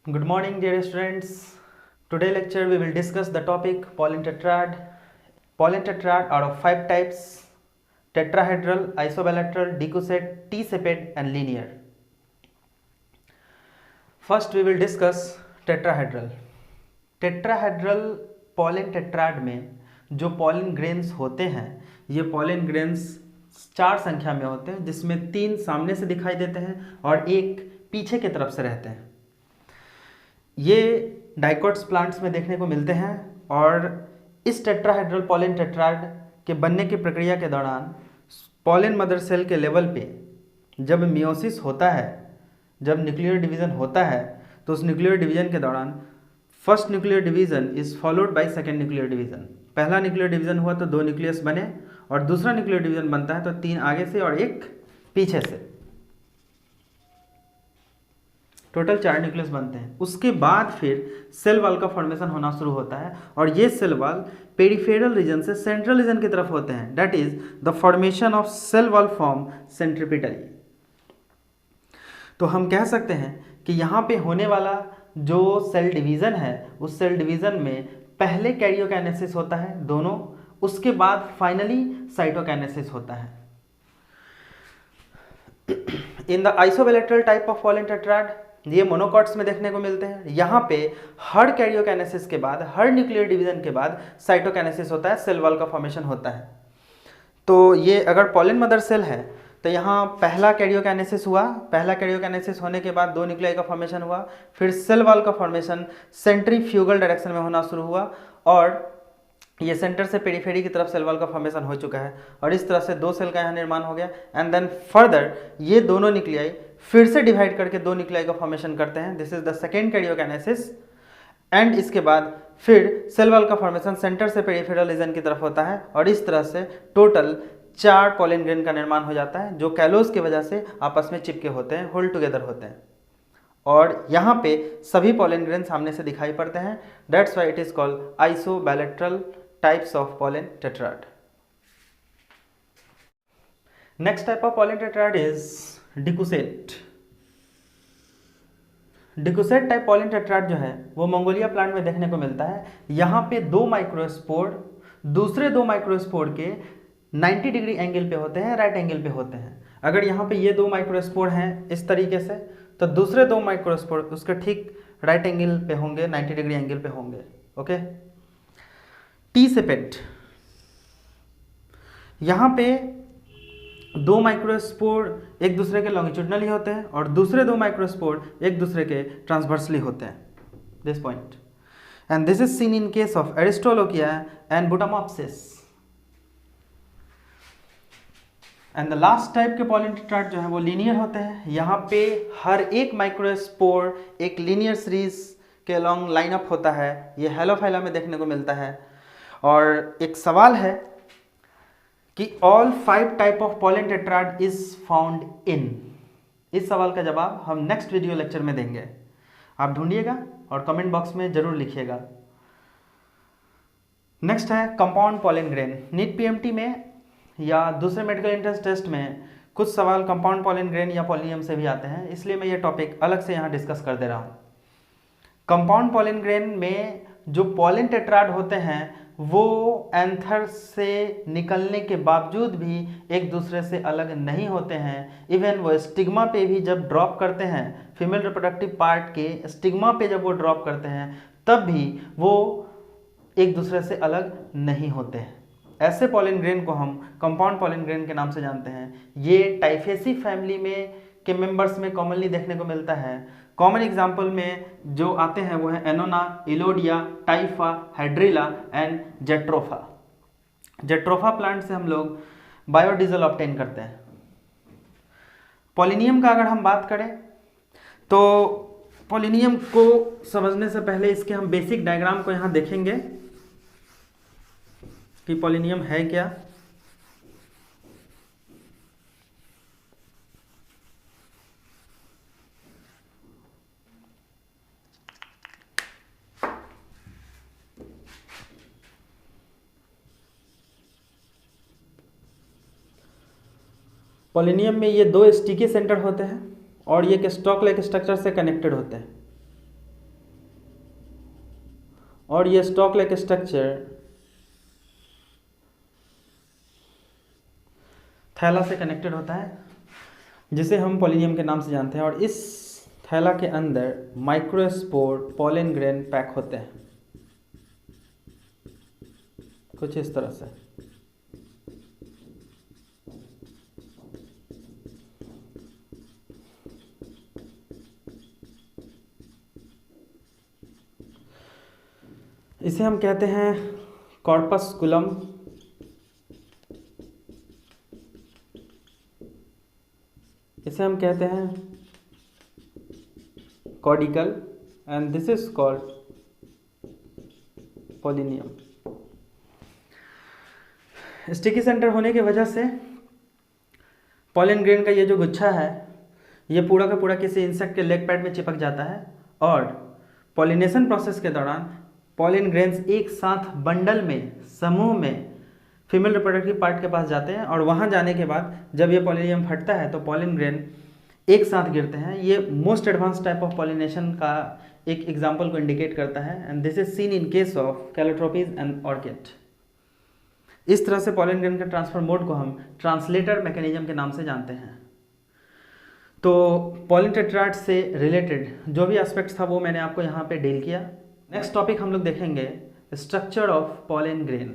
Good morning, dear students. Today lecture we will discuss the topic pollen tetrad. Pollen tetrad are of 5 types: tetrahedral, isobilateral, decussate, T-sepate and linear. First we will discuss tetrahedral. Tetrahedral pollen tetrad में जो pollen grains होते हैं, ये pollen grains 4 संख्या में होते हैं, जिसमें 3 सामने से दिखाई देते हैं और 1 पीछे की तरफ से रहते हैं। ये डाइकोट्स प्लांट्स में देखने को मिलते हैं और इस टेट्राहेड्रल पॉलन टेट्राड के बनने की प्रक्रिया के दौरान पॉलन मदर सेल के लेवल पे जब मियोसिस होता है, जब न्यूक्लियर डिवीज़न होता है, तो उस न्यूक्लियर डिवीज़न के दौरान first nuclear division is followed by second nuclear division. पहला न्यूक्लियर डिवीज़न हुआ तो 2 न्यूक्लियस बने और दूसरा न्यूक्लियर डिवीज़न बनता है तो 3 आगे से और 1 पीछे से, टोटल 4 न्यूक्लियस बनते हैं। उसके बाद फिर सेल वॉल का फॉर्मेशन होना शुरू होता है और ये सेल वॉल पेरिफेरल रीजन से सेंट्रल रीजन की तरफ होते हैं। That is the formation of cell wall form centripetally. तो हम कह सकते हैं कि यहाँ पे होने वाला जो सेल डिवीज़न है, उस सेल डिवीज़न में पहले कैरियोकाइनेसिस होता है दोनों, उसके बाद फाइनली साइटोकाइनेसिस होता है। In the isobilateral type of pollen tetrad, ये मोनोकॉट्स में देखने को मिलते हैं। यहाँ पे हर कैरियोकाइनेसिस के बाद, हर न्यूक्लियर डिवीजन के बाद साइटोकाइनेसिस होता है, सेल वॉल का फॉर्मेशन होता है। तो ये अगर पॉलन मदर सेल है तो यहाँ पहला कैरियोकाइनेसिस हुआ, पहला कैरियोकाइनेसिस होने के बाद 2 न्यूक्लियाई का फॉर्मेशन हुआ, फिर सेल वॉल का फॉर्मेशन सेंट्रीफ्यूगल डायरेक्शन में होना शुरू हुआ और ये सेंटर से पेरिफेरी की तरफ सेल वॉल का फॉर्मेशन हो चुका है और इस तरह से 2 सेल का यहाँ निर्माण हो गया। एंड देन फर्दर ये दोनों न्यूक्लियाई फिर से डिवाइड करके 2 न्यूक्लियाई का फॉर्मेशन करते हैं। This is the second karyokinesis. And इसके बाद फिर सेल वॉल का फॉर्मेशन सेंटर से पेरिफेरल रीजन की तरफ होता है और इस तरह से टोटल 4 पॉलन ग्रेन का निर्माण हो जाता है, जो कैलोज की वजह से आपस में चिपके होते हैं, होल्ड टुगेदर होते हैं और यहाँ पे सभी पॉलन ग्रेन सामने से दिखाई पड़ते हैं। That's why it is called isobilateral types of pollen tetrad. Next type of pollen tetrad is decussate. Decussate type pollen tetrad जो है वो मंगोलिया प्लांट में देखने को मिलता है। यहाँ पे 2 माइक्रोस्पोर दूसरे 2 माइक्रोस्पोर के 90 डिग्री एंगल पे होते हैं, राइट एंगल पे होते हैं। अगर यहाँ पे ये 2 माइक्रोस्पोर हैं इस तरीके से, तो दूसरे 2 माइक्रोस्पोर उसके ठीक राइट एंगल पे होंगे, 90 डिग्री एंगल पे होंगे। ओके। टी सेपेट, यहाँ पे 2 माइक्रोस्पोर एक दूसरे के लॉन्गिट्यूडनली होते हैं और दूसरे 2 माइक्रोस्पोर एक दूसरे के ट्रांसवर्सली होते हैं, this point. And this is seen in case of Aristolochia and Butomopsis. And the last type के पॉलन टेट्राड जो है वो लीनियर होते हैं। यहाँ पे हर एक माइक्रोस्पोर एक लीनियर सीरीज के अलॉन्ग लाइनअप होता है। ये हेलोफाइला में देखने को मिलता है। और एक सवाल है कि all 5 type of pollen tetrad is found in. इस सवाल का जवाब हम नेक्स्ट वीडियो लेक्चर में देंगे, आप ढूंढिएगा और कमेंट बॉक्स में जरूर लिखिएगा। नेक्स्ट है compound pollen grain. NEET PMT में या दूसरे मेडिकल एंट्रेंस टेस्ट में कुछ सवाल कंपाउंड पॉलन ग्रेन या पॉलिनियम से भी आते हैं, इसलिए मैं ये टॉपिक अलग से यहाँ डिस्कस कर दे रहा हूँ। कंपाउंड पॉलन ग्रेन में जो पॉलन टेट्राड होते हैं वो एंथर से निकलने के बावजूद भी एक दूसरे से अलग नहीं होते हैं। इवन वो स्टिग्मा पे भी जब ड्रॉप करते हैं, फीमेल रिप्रोडक्टिव पार्ट के स्टिग्मा पे जब वो ड्रॉप करते हैं, तब भी वो एक दूसरे से अलग नहीं होते हैं। ऐसे पॉलन ग्रेन को हम कंपाउंड पॉलन ग्रेन के नाम से जानते हैं। ये टाइफेसी फैमिली में के मेंबर्स में कॉमनली देखने को मिलता है। कॉमन एग्जाम्पल में जो आते हैं वो है Annona, Elodea, Typha, Hydrilla and Jatropha. Jatropha plant से हम लोग बायोडीजल ऑब्टेन करते हैं। पॉलिनियम का अगर हम बात करें तो पॉलिनियम को समझने से पहले इसके हम बेसिक डायग्राम को यहाँ देखेंगे कि पॉलिनियम है क्या। पॉलिनियम में ये 2 स्टिकी सेंटर होते हैं और ये स्टॉक लाइक स्ट्रक्चर से कनेक्टेड होते हैं। और ये स्टॉक लाइक स्ट्रक्चर थैला से कनेक्टेड होता है, जिसे हम पॉलिनियम के नाम से जानते हैं। और इस थैला के अंदर माइक्रोस्पोर पॉलन ग्रेन पैक होते हैं कुछ इस तरह से। इसे हम कहते हैं कॉर्पस्कुलम, इसे हम कहते हैं caudicle, and this is called pollinium. Sticky centre होने की वजह से पॉलन ग्रेन का ये जो गुच्छा है ये पूरा का पूरा किसी इंसेक्ट के लेग पैड में चिपक जाता है, और पॉलिनेशन प्रोसेस के दौरान पॉलन ग्रेन्स एक साथ बंडल में, समूह में फीमेल रिप्रोडक्टिव पार्ट के पास जाते हैं, और वहाँ जाने के बाद जब ये पॉलिनियम फटता है तो पॉलन ग्रेन एक साथ गिरते हैं। ये most advance type of pollination का एक एग्जाम्पल को इंडिकेट करता है, and this is seen in case of Calotropis and orchid. इस तरह से पॉलन ग्रेन के ट्रांसफर मोड को हम ट्रांसलेटर मैकेनिज्म के नाम से जानते हैं। तो पॉलन टेट्राड से रिलेटेड जो भी एस्पेक्ट्स था वो मैंने आपको यहाँ पे डील किया। नेक्स्ट टॉपिक हम लोग देखेंगे स्ट्रक्चर ऑफ पॉलन ग्रेन।